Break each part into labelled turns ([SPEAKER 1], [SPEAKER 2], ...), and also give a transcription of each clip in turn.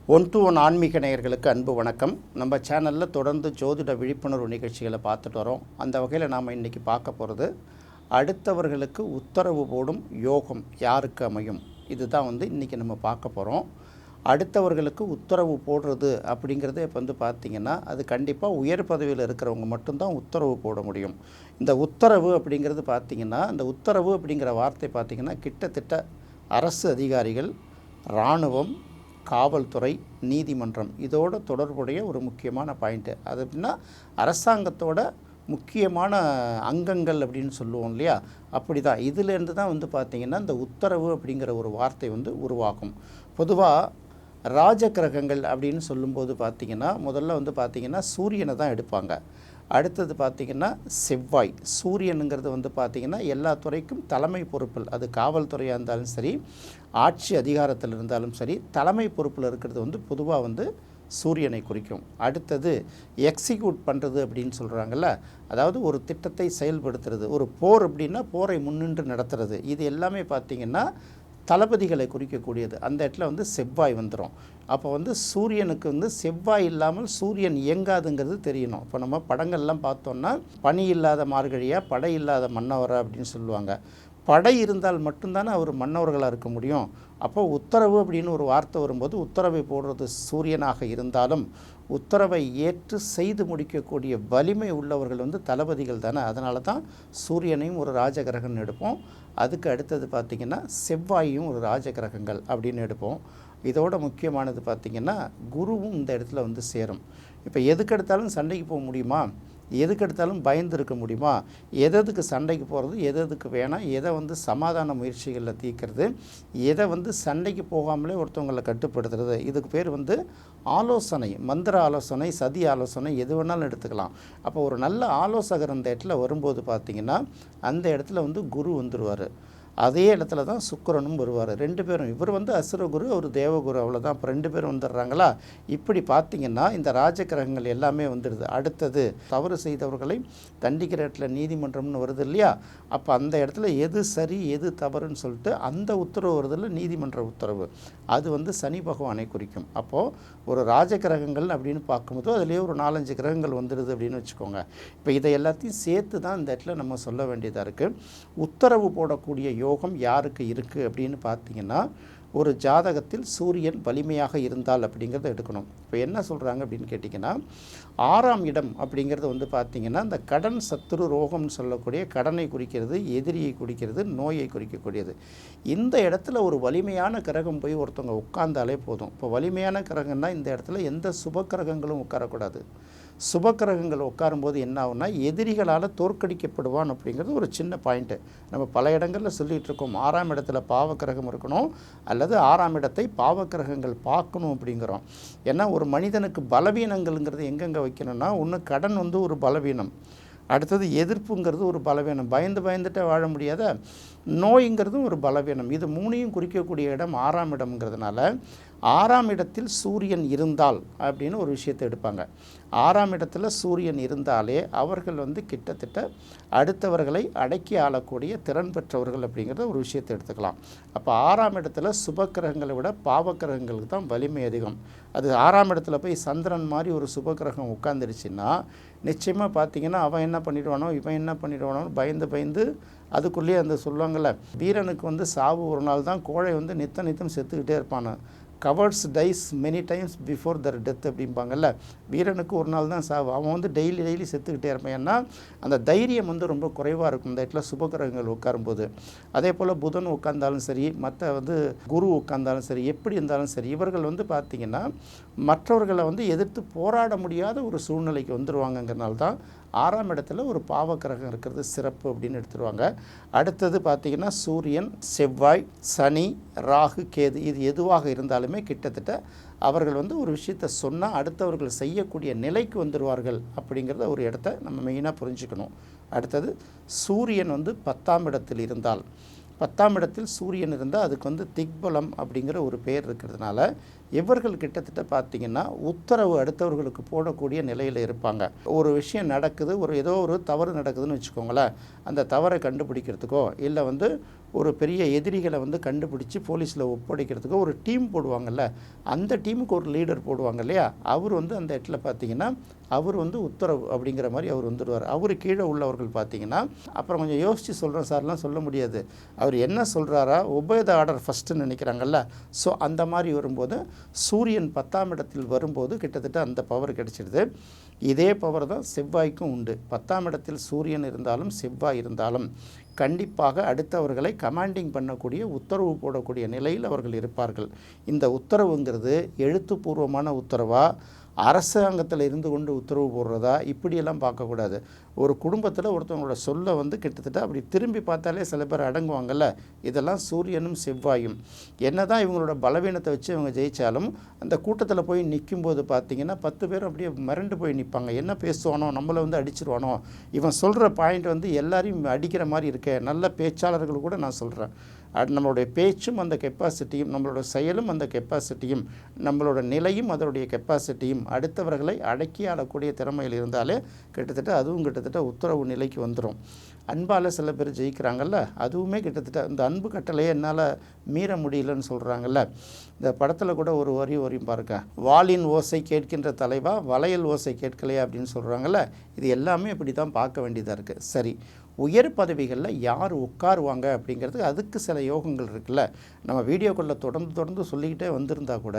[SPEAKER 1] One to one ஆன்மீக நேயர்களுக்கு அன்பு வணக்கம். நம்ம சேனலில் தொடர்ந்து ஜோதிட விழிப்புணர்வு நிகழ்ச்சிகளை பார்த்துட்டு வரோம். அந்த வகையில் நாம் இன்றைக்கி பார்க்க போகிறது, அடுத்தவர்களுக்கு உத்தரவு போடும் யோகம் யாருக்கு அமையும், இதுதான் இன்றைக்கி நம்ம பார்க்க போகிறோம். அடுத்தவர்களுக்கு உத்தரவு போடுறது அப்படிங்கிறது இப்போ பார்த்திங்கன்னா, அது கண்டிப்பாக உயர் பதவியில் இருக்கிறவங்க மட்டும்தான் உத்தரவு போட முடியும். இந்த உத்தரவு அப்படிங்கிறது பார்த்திங்கன்னா, இந்த உத்தரவு அப்படிங்கிற வார்த்தை பார்த்திங்கன்னா, கிட்டத்தட்ட அரசு அதிகாரிகள், இராணுவம், காவல்துறை, நீதிமன்றம் இதோட தொடர்புடைய ஒரு முக்கியமான பாயிண்ட்டு. அது அப்படின்னா அரசாங்கத்தோட முக்கியமான அங்கங்கள் அப்படின்னு சொல்லுவோம் இல்லையா, அப்படி தான். இதிலேருந்து தான் பார்த்திங்கன்னா இந்த உத்தரவு அப்படிங்கிற ஒரு வார்த்தை உருவாகும். பொதுவாக ராஜகிரகங்கள் அப்படின்னு சொல்லும்போது பார்த்திங்கன்னா, முதல்ல பார்த்திங்கன்னா சூரியனை தான் எடுப்பாங்க. அடுத்தது பார்த்திங்கன்னா செவ்வாய். சூரியனுங்கிறது பார்த்திங்கன்னா எல்லா துறைக்கும் தலைமை பொறுப்பில், அது காவல்துறையாக இருந்தாலும் சரி, ஆட்சி அதிகாரத்தில் இருந்தாலும் சரி, தலைமை பொறுப்பில் இருக்கிறது பொதுவாக சூரியனை குறிக்கும். அடுத்தது எக்ஸிக்யூட் பண்ணுறது அப்படின்னு சொல்கிறாங்கல்ல, அதாவது ஒரு திட்டத்தை செயல்படுத்துறது. ஒரு போர் அப்படின்னா போரை முன்னின்று நடத்துறது. இது எல்லாமே பார்த்திங்கன்னா தளபதிகளை குறிக்கக்கூடியது. அந்த இடத்துல செவ்வாய் வந்துடும். அப்போ சூரியனுக்கு செவ்வாய் இல்லாமல் சூரியன் இயங்காதுங்கிறது தெரியணும். இப்போ நம்ம படங்கள்லாம் பார்த்தோன்னா, பனி இல்லாத மார்கழியா, படை இல்லாத மன்னவரா அப்படின்னு சொல்லுவாங்க. படை இருந்தால் மட்டும்தானே அவர் மன்னவர்களாக இருக்க முடியும். அப்போ உத்தரவு அப்படின்னு ஒரு வார்த்தை வரும்போது, உத்தரவை போடுறது சூரியனாக இருந்தாலும் உத்தரவை ஏற்று செய்து முடிக்கக்கூடிய வலிமை உள்ளவர்கள் தளபதிகள் தானே. அதனால தான் சூரியனையும் ஒரு ராஜகிரகம்னு எடுப்போம். அதுக்கு அடுத்தது பார்த்திங்கன்னா செவ்வாயும் ஒரு ராஜகிரகங்கள் அப்படின்னு எடுப்போம். இதோட முக்கியமானது பார்த்திங்கன்னா குருவும் இந்த இடத்துல சேரும். இப்போ எதுக்கெடுத்தாலும் சண்டைக்கு போக முடியுமா, எதுக்கெடுத்தாலும் பயந்து இருக்க முடியுமா, எதுக்கு சண்டைக்கு போகிறது, எதுக்கு வேணாம், எதை சமாதான முயற்சிகளில் தீர்க்கிறது, எதை சண்டைக்கு போகாமலே ஒருத்தவங்களை கட்டுப்படுத்துறது, இதுக்கு பேர் ஆலோசனை, மந்திர ஆலோசனை, சதி ஆலோசனை, எது வேணாலும் எடுத்துக்கலாம். அப்போ ஒரு நல்ல ஆலோசகர் அந்த இடத்துல வரும்போது பார்த்திங்கன்னா, அந்த இடத்துல குரு வந்துடுவார். அதே இடத்துல தான் சுக்கிரனும் வருவார். ரெண்டு பேரும், இவர் அசுரகுரு, அவர் தேவகுரு, அவ்வளோதான். இப்போ ரெண்டு பேரும் வந்துடுறாங்களா. இப்படி பார்த்திங்கன்னா இந்த ராஜகிரகங்கள் எல்லாமே வந்துடுது. அடுத்தது தவறு செய்தவர்களை தண்டிக்கிற இடத்துல நீதிமன்றம்னு வருது இல்லையா. அப்போ அந்த இடத்துல எது சரி எது தவறுன்னு சொல்லிட்டு அந்த உத்தரவு வருதில்ல, நீதிமன்ற உத்தரவு, அது சனி பகவானை குறிக்கும். அப்போது ஒரு ராஜகிரகங்கள் அப்படின்னு பார்க்கும்போது அதுலேயே ஒரு 4-5 கிரகங்கள் வந்துடுது அப்படின்னு வச்சுக்கோங்க. இப்போ இதை எல்லாத்தையும் சேர்த்து தான் இந்த இடத்துல நம்ம சொல்ல வேண்டியதாக இருக்குது. உத்தரவு போடக்கூடிய யோகம் யாருக்கு இருக்குது அப்படின்னு பார்த்திங்கன்னா, ஒரு ஜாதகத்தில் சூரியன் வலிமையாக இருந்தால் அப்படிங்கிறத எடுக்கணும். இப்போ என்ன சொல்கிறாங்க அப்படின்னு கேட்டிங்கன்னா, 6ஆம் இடம் அப்படிங்கிறது பார்த்திங்கன்னா இந்த கடன், சத்துரு, ரோகம்னு சொல்லக்கூடிய கடனை குறிக்கிறது, எதிரியை குறிக்கிறது, நோயை குறிக்கக்கூடியது. இந்த இடத்துல ஒரு வலிமையான கிரகம் போய் ஒருத்தவங்க உட்கார்ந்தாலே போதும். இப்போ வலிமையான கிரகம்னா இந்த இடத்துல எந்த சுப கிரகங்களும் உட்காரக்கூடாது. சுபக்கிரகங்கள் உட்காரும்போது என்ன ஆகுனா, எதிரிகளால் தோற்கடிக்கப்படுவான் அப்படிங்கிறது ஒரு சின்ன பாயிண்ட்டு. நம்ம பல இடங்களில் சொல்லிகிட்டு இருக்கோம், 6ஆம் இடத்துல பாவக்கிரகம் இருக்கணும் அல்லது 6ஆம் இடத்தை பாவக்கிரகங்கள் பார்க்கணும் அப்படிங்கிறோம். ஏன்னா ஒரு மனிதனுக்கு பலவீனங்கள்ங்கிறது எங்கெங்கே வைக்கணும்னா, ஒன்று கடன் ஒரு பலவீனம், அடுத்தது எதிர்ப்புங்கிறது ஒரு பலவீனம், பயந்துட்டே வாழ முடியாத நோய்ங்கிறதும் ஒரு பலவீனம். இது மூணையும் குறிக்கக்கூடிய இடம் 6ஆம் இடம்ங்கிறதுனால 6ஆம் இடத்தில் சூரியன் இருந்தால் அப்படின்னு ஒரு விஷயத்தை எடுப்பாங்க. 6ஆம் இடத்துல சூரியன் இருந்தாலே அவர்கள் கிட்டத்தட்ட அடுத்தவர்களை அடக்கி ஆளக்கூடிய திறன் பெற்றவர்கள் அப்படிங்கிறத ஒரு விஷயத்தை எடுத்துக்கலாம். அப்போ 6ஆம் இடத்துல சுபக்கிரகங்களை விட பாவக்கிரகங்களுக்கு தான் வலிமை அதிகம். அது 6ஆம் இடத்துல போய் சந்திரன் மாதிரி ஒரு சுபக்கிரகம் உட்காந்துருச்சுன்னா நிச்சயமாக பார்த்திங்கன்னா அவன் என்ன பண்ணிடுவானோ இவன் என்ன பண்ணிடுவானோ பயந்து அதுக்குள்ளேயே அந்த சொல்லுவாங்கள்ல, வீரனுக்கு சாவு ஒரு நாள் தான், கோழை நித்தம் செத்துக்கிட்டே இருப்பானு. Cowards die many times before their death அப்படிம்பாங்கல்ல. வீரனுக்கு ஒரு நாள் தான் சாவு, அவன் டெய்லி செத்துக்கிட்டே இருப்பான். ஏன்னா அந்த தைரியம் ரொம்ப குறைவாக இருக்கும் இந்த இடத்துல சுபகிரகங்கள் உட்காரும்போது. அதே போல் புதன் உட்கார்ந்தாலும் சரி, மற்ற குரு உட்கார்ந்தாலும் சரி, எப்படி இருந்தாலும் சரி, இவர்கள் பார்த்திங்கன்னா மற்றவர்களை எதிர்த்து போராட முடியாத ஒரு சூழ்நிலைக்கு வந்துடுவாங்கங்கிறனால தான் 6ஆம் இடத்துல ஒரு பாவக்கிரகம் இருக்கிறது சிறப்பு அப்படின்னு எடுத்துருவாங்க. அடுத்தது பார்த்திங்கன்னா சூரியன், செவ்வாய், சனி, ராகு, கேது, இது எதுவாக இருந்தாலுமே கிட்டத்தட்ட அவர்கள் ஒரு விஷயத்தை சொன்னால் அடுத்தவர்கள் செய்யக்கூடிய நிலைக்கு வந்துடுவார்கள் அப்படிங்கிறத ஒரு இடத்த நம்ம மெயினாக புரிஞ்சுக்கணும். அடுத்தது சூரியன் 10ஆம் இடத்தில் இருந்தால், 10ஆம் இடத்தில் சூரியன் இருந்தால் அதுக்கு திக்பலம் அப்படிங்கிற ஒரு பேர் இருக்கிறதுனால இவர்கள் கிட்டத்தட்ட பார்த்திங்கன்னா உத்தரவு அடுத்தவர்களுக்கு போடக்கூடிய நிலையில் இருப்பாங்க. ஒரு விஷயம் நடக்குது, ஏதோ ஒரு தவறு நடக்குதுன்னு வச்சுக்கோங்களேன், அந்த தவறை கண்டுபிடிக்கிறதுக்கோ இல்லை ஒரு பெரிய எதிரிகளை வந்து கண்டுபிடிச்சி போலீஸில் ஒப்படைக்கிறதுக்கு ஒரு டீம் போடுவாங்கள்ல, அந்த டீமுக்கு ஒரு லீடர் போடுவாங்க இல்லையா, அவர் வந்து அந்த இடத்துல பார்த்திங்கன்னா அவர் வந்து உத்தரவு அப்படிங்கிற மாதிரி அவர் வந்துடுவார். அவர் கீழே உள்ளவர்கள் பார்த்திங்கன்னா அப்புறம் கொஞ்சம் யோசித்து சொல்கிறேன் சார்லாம் சொல்ல முடியாது, அவர் என்ன சொல்கிறாரா ஒபே த ஆர்டர் ஃபஸ்ட்டுன்னு நினைக்கிறாங்கல்ல. ஸோ அந்த மாதிரி வரும்போது சூரியன் 10ஆம் இடத்தில் வரும்போது கிட்டத்தட்ட அந்த பவர் கிடைச்சிடுது. இதே பவர் தான் செவ்வாய்க்கும் உண்டு. 10ஆம் இடத்தில் சூரியன் இருந்தாலும் செவ்வாய் இருந்தாலும் கண்டிப்பாக அடுத்தவர்களை கமாண்டிங் பண்ணக்கூடிய உத்தரவு போடக்கூடிய நிலையில் அவர்கள் இருப்பார்கள். இந்த உத்தரவுங்கிறது எழுத்துப்பூர்வமான உத்தரவா, அரசாங்கத்தில் இருந்து கொண்டு உத்தரவு போடுறதா, இப்படியெல்லாம் பார்க்கக்கூடாது. ஒரு குடும்பத்தில் ஒருத்தவங்களோட சொல்லை வந்து கிட்டத்தட்ட அப்படி திரும்பி பார்த்தாலே சில பேர் அடங்குவாங்கள்ல. இதெல்லாம் சூரியனும் செவ்வாயும். என்ன தான் இவங்களோட பலவீனத்தை வச்சு இவங்க ஜெயித்தாலும் அந்த கூட்டத்தில் போய் நிற்கும்போது பார்த்திங்கன்னா 10 பேர் அப்படியே மிரண்டு போய் நிற்பாங்க. என்ன பேசுவானோ, நம்மளை வந்து அடிச்சிருவானோ, இவன் சொல்கிற பாயிண்ட் வந்து எல்லாரையும் அடிக்கிற மாதிரி இருக்கே. நல்ல பேச்சாளர்கள் கூட நான் சொல்கிறேன், நம்மளுடைய பேச்சும் அந்த கெப்பாசிட்டியும், நம்மளோட செயலும் அந்த கெப்பாசிட்டியும், நம்மளோட நிலையும் அதனுடைய கெப்பாசிட்டியும் அடுத்தவர்களை அடக்கி ஆளக்கூடிய திறமையில் இருந்தாலே கிட்டத்தட்ட அதுவும் கிட்டத்தட்ட உத்தரவு நிலைக்கு வந்துடும். அன்பால் சில பேர் ஜெயிக்கிறாங்கல்ல, அதுவுமே கிட்டத்தட்ட இந்த அன்பு கட்டளையே என்னால் மீற முடியலன்னு சொல்கிறாங்கல்ல. இந்த படத்தில் கூட ஒரு வரியும் பாருங்க, வாளின் ஓசை கேட்கின்ற தலைவா வளையல் ஓசை கேட்கலையா அப்படின்னு சொல்கிறாங்கல்ல. இது எல்லாமே இப்படி தான் பார்க்க வேண்டியதாக இருக்குது. சரி, உயர் பதவிகளில் யார் உட்காருவாங்க அப்படிங்கிறதுக்கு அதுக்கு சில யோகங்கள் இருக்குல்ல. நம்ம வீடியோக்குள்ளே தொடர்ந்து சொல்லிக்கிட்டே வந்திருந்தா கூட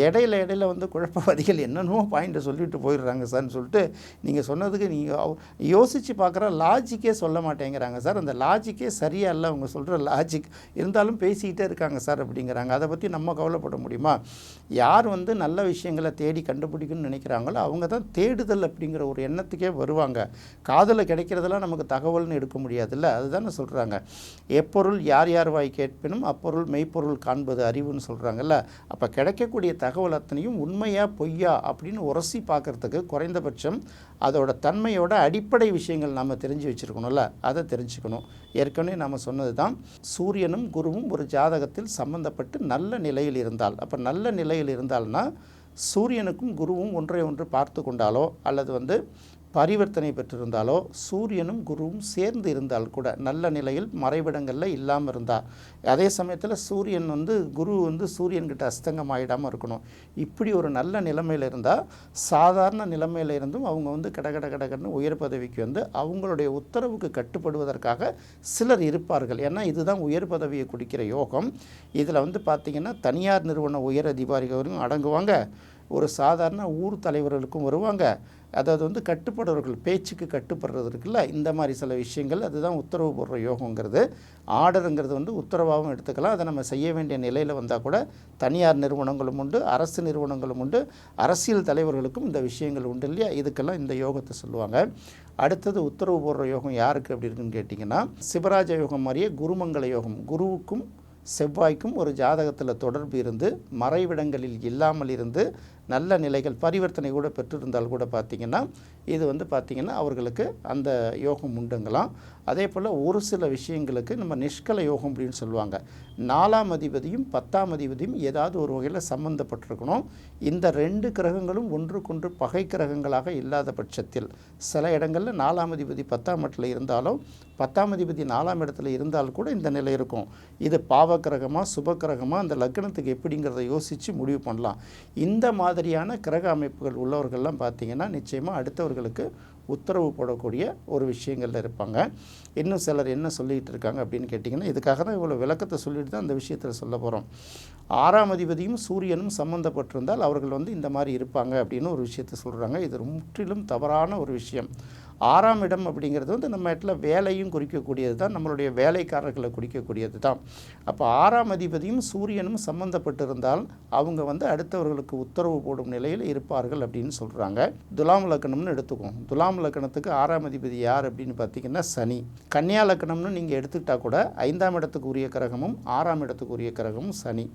[SPEAKER 1] இடையில வந்து குழப்பவாதிகள் என்னென்னமோ பாயிண்ட்டை சொல்லிட்டு போயிடுறாங்க சார்ன்னு சொல்லிட்டு நீங்கள் சொன்னதுக்கு நீங்கள் யோசித்து பார்க்குற லாஜிக்கே சொல்ல மாட்டேங்கிறாங்க சார். அந்த லாஜிக்கே சரியாக இல்லை, அவங்க சொல்கிற லாஜிக் இருந்தாலும் பேசிக்கிட்டே இருக்காங்க சார் அப்படிங்கிறாங்க. அதை பற்றி நம்ம கவலைப்பட முடியுமா? யார் வந்து நல்ல விஷயங்களை தேடி கண்டுபிடிக்கணும்னு நினைக்கிறாங்களோ அவங்க தான் தேடுதல் அப்படிங்கிற ஒரு எண்ணத்துக்கே வருவாங்க. காதில் கிடைக்கிறதெல்லாம் நமக்கு தகவல்னு எடுக்க முடியாதுல்ல. அதுதானே சொல்கிறாங்க, எப்பொருள் யார் யார் வாய் கேட்பினும் அப்பொருள் மெய்ப்பொருள் காண்பது அறிவுன்னு சொல்கிறாங்கல்ல. அப்போ கிடைக்கக்கூடிய தகவல் அத்தனையும் உண்மையா பொய்யா அப்படின்னு உரசி பார்க்குறதுக்கு குறைந்தபட்சம் அதோட தன்மையோட அடிப்படை விஷயங்கள் நாம் தெரிஞ்சு வச்சுருக்கணும்ல, அதை தெரிஞ்சுக்கணும். ஏற்கனவே நாம் சொன்னது தான், சூரியனும் குருவும் ஒரு ஜாதகத்தில் சம்பந்தப்பட்டு நல்ல நிலையில் இருந்தால், அப்போ நல்ல நிலையில் இருந்தால்னா சூரியனுக்கும் குருவும் ஒன்றை ஒன்று பார்த்து கொண்டாலோ அல்லது வந்து பரிவர்த்தனை பெற்றிருந்தாலோ, சூரியனும் குருவும் சேர்ந்து இருந்தால் கூட நல்ல நிலையில் மறைவிடங்களில் இல்லாமல் இருந்தால், அதே சமயத்தில் சூரியன் வந்து குரு வந்து சூரியன்கிட்ட அஸ்தங்கம் ஆகிடாமல் இருக்கணும். இப்படி ஒரு நல்ல நிலைமையில் இருந்தால் சாதாரண நிலைமையில் இருந்தும் அவங்க வந்து கடகடன்னு உயர் பதவிக்கு வந்து அவங்களுடைய உத்தரவுக்கு கட்டுப்படுவதற்காக சிலர் இருப்பார்கள். ஏன்னா இதுதான் உயர் பதவியை குடிக்கிற யோகம். இதில் வந்து பார்த்திங்கன்னா தனியார் நிறுவன உயர் அதிகாரிகளும் அடங்குவாங்க, ஒரு சாதாரண ஊர் தலைவர்களுக்கும் வருவாங்க. அதாவது வந்து கட்டுப்படுறவர்கள் பேச்சுக்கு கட்டுப்படுறது இருக்குல்ல, இந்த மாதிரி சில விஷயங்கள் அதுதான் உத்தரவு போடுற யோகங்கிறது. ஆர்டருங்கிறது வந்து உத்தரவாகவும் எடுத்துக்கலாம். அதை நம்ம செய்ய வேண்டிய நிலையில் வந்தால் கூட தனியார் நிறுவனங்களும் உண்டு, அரசு நிறுவனங்களும் உண்டு, அரசியல் தலைவர்களுக்கும் இந்த விஷயங்கள் உண்டு இல்லையா. இதுக்கெல்லாம் இந்த யோகத்தை சொல்லுவாங்க. அடுத்தது உத்தரவு போடுற யோகம் யாருக்கு அப்படி இருக்குன்னு கேட்டிங்கன்னா, சிவராஜ யோகம் மாதிரியே குருமங்கல யோகம். குருவுக்கும் செவ்வாய்க்கும் ஒரு ஜாதகத்தில் தொடர்பு இருந்து மறைவிடங்களில் இல்லாமல் இருந்து நல்ல நிலைகள் பரிவர்த்தனை கூட பெற்றிருந்தால் கூட பார்த்திங்கன்னா இது வந்து பார்த்திங்கன்னா அவர்களுக்கு அந்த யோகம் உண்டுங்களாம். அதே போல் ஒரு சில விஷயங்களுக்கு நம்ம நிஷ்கல யோகம் அப்படின்னு சொல்லுவாங்க. 4ஆம் அதிபதியும் 10ஆம் அதிபதியும் ஏதாவது ஒரு வகையில் சம்மந்தப்பட்டிருக்கணும். இந்த 2 கிரகங்களும் ஒன்றுக்கொன்று பகை கிரகங்களாக இல்லாத பட்சத்தில், சில இடங்களில் 4ஆம் அதிபதி 10ஆம் இடத்துல இருந்தாலும் 10ஆம் அதிபதி 4ஆம் இடத்துல இருந்தால் கூட இந்த நிலை இருக்கும். இது பாவ கிரகமாக சுப கிரகமாக அந்த லக்னத்துக்கு எப்படிங்கிறத யோசித்து முடிவு பண்ணலாம். இந்த மாதிரியான கிரக அமைப்புகள் உள்ளவர்கள்லாம் பார்த்திங்கன்னா நிச்சயமாக அடுத்தவர்களுக்கு உத்தரவு போடக்கூடிய ஒரு விஷயங்களில் இருப்பாங்க. இன்னும் சிலர் என்ன சொல்லிகிட்டு இருக்காங்க அப்படின்னு கேட்டிங்கன்னா, இதுக்காக தான் இவ்வளோ விளக்கத்தை சொல்லிட்டு தான் அந்த விஷயத்தில் சொல்ல போகிறோம். 6ஆம் அதிபதியும் சூரியனும் சம்மந்தப்பட்டிருந்தால் அவர்கள் வந்து இந்த மாதிரி இருப்பாங்க அப்படின்னு ஒரு விஷயத்தை சொல்கிறாங்க. இது முற்றிலும் தவறான ஒரு விஷயம். 6ஆம் இடம் அப்படிங்கிறது வந்து நம்ம இடத்துல வேலையும் குறிக்கக்கூடியது தான், நம்மளுடைய வேலைக்காரர்களை குறிக்கக்கூடியது தான். அப்போ 6ஆம் அதிபதியும் சூரியனும் சம்மந்தப்பட்டிருந்தால் அவங்க வந்து அடுத்தவர்களுக்கு உத்தரவு போடும் நிலையில் இருப்பார்கள் அப்படின்னு சொல்கிறாங்க. துலாம் லக்னம்னு எடுத்துக்குவோம். துலாம் லக்னத்துக்கு 6ஆம் அதிபதி யார் அப்படின்னு பார்த்திங்கன்னா சனி. கன்னியா லக்னம்னு நீங்கள் எடுத்துக்கிட்டால் கூட 5ஆம் இடத்துக்கு உரிய கிரகமும் 6ஆம் இடத்துக்கு உரிய கிரகமும் சனி.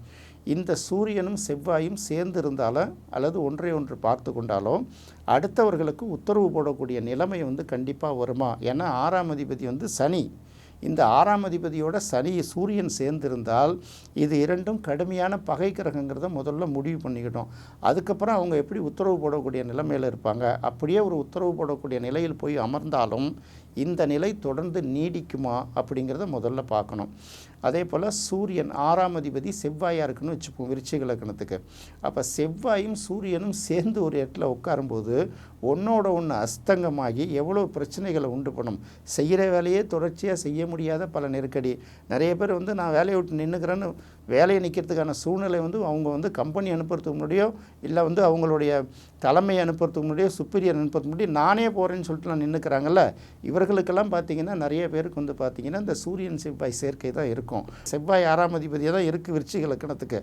[SPEAKER 1] இந்த சூரியனும் செவ்வாயும் சேர்ந்து இருந்தாலோ அல்லது ஒன்றை ஒன்று பார்த்து கொண்டாலோ அடுத்தவர்களுக்கு உத்தரவு போடக்கூடிய நிலைமை வந்து கண்டிப்பாக வருமா? ஏன்னா 6ஆம் அதிபதி வந்து சனி. இந்த 6ஆம் அதிபதியோட சனி சூரியன் சேர்ந்திருந்தால் இது இரண்டும் கடுமையான பகை கிரகங்கிறத முதல்ல முடிவு பண்ணிக்கிட்டோம். அதுக்கப்புறம் அவங்க எப்படி உத்தரவு போடக்கூடிய நிலைமையில் இருப்பாங்க. அப்படியே ஒரு உத்தரவு போடக்கூடிய நிலையில் போய் அமர்ந்தாலும் இந்த நிலை தொடர்ந்து நீடிக்குமா அப்படிங்கிறத முதல்ல பார்க்கணும். அதே போல் சூரியன் 6ஆம் அதிபதி செவ்வாயாக இருக்குன்னு வச்சுப்போம் விருச்சிக லக்னத்துக்கு. அப்போ செவ்வாயும் சூரியனும் சேர்ந்து ஒரு இடத்துல உட்காரும்போது ஒன்றோட ஒன்று அஸ்தங்கமாகி எவ்வளோ பிரச்சனைகளை உண்டு பண்ணும். செய்கிற வேலையே தொடர்ச்சியாக செய்ய முடியாத பல நெருக்கடி. நிறைய பேர் நான் வேலையை விட்டு நின்றுக்கிறேன்னு வேலையை நிற்கிறதுக்கான சூழ்நிலை அவங்க கம்பெனி அனுப்புறதுக்கு முன்னாடியோ இல்லை அவங்களுடைய தலைமையை அனுப்புறதுக்கு முன்னாடியோ சுப்பீரியர் அனுப்புறதுக்கு முன்னாடி நானே போகிறேன்னு சொல்லிட்டு நான் நின்றுக்கிறாங்கல்ல. இவர்களுக்கெல்லாம் பார்த்திங்கன்னா நிறைய பேருக்கு பார்த்திங்கன்னா இந்த சூரியன் செவ்வாய் சேர்க்கை தான் இருக்கும். செவ்வாய் 6ஆம் அதிபதியாக தான் இருக்குது விருச்சிக லக்கணத்துக்கு.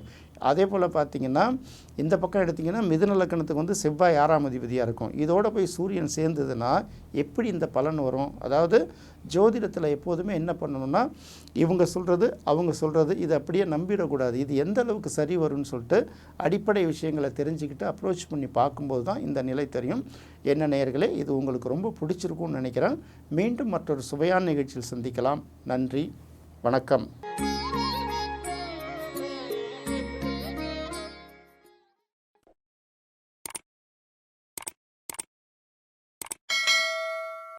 [SPEAKER 1] அதே போல் பார்த்திங்கன்னா இந்த பக்கம் எடுத்திங்கன்னா மிதுன லக்கணத்துக்கு செவ்வாய் 6ஆம் அதிபதியாக இருக்கும். இதோட போய் சூரியன் சேர்ந்ததுன்னா எப்படி இந்த பலன் வரும்? அதாவது ஜோதிடத்தில் எப்போதுமே என்ன பண்ணணும்னா இவங்க சொல்கிறது அவங்க சொல்கிறது இதை அப்படியே நம்பிடக்கூடாது. இது எந்த அளவுக்கு சரி வரும்னு சொல்லிட்டு அடிப்படை விஷயங்களை தெரிஞ்சுக்கிட்டு அப்ரோச் பண்ணி பார்க்கும்போது தான் இந்த நிலை தெரியும். என்ன நேயர்களே, இது உங்களுக்கு ரொம்ப பிடிச்சிருக்கும்னு நினைக்கிறேன். மீண்டும் மற்றொரு சுவையான நிகழ்ச்சியில் சந்திக்கலாம். நன்றி, வணக்கம்.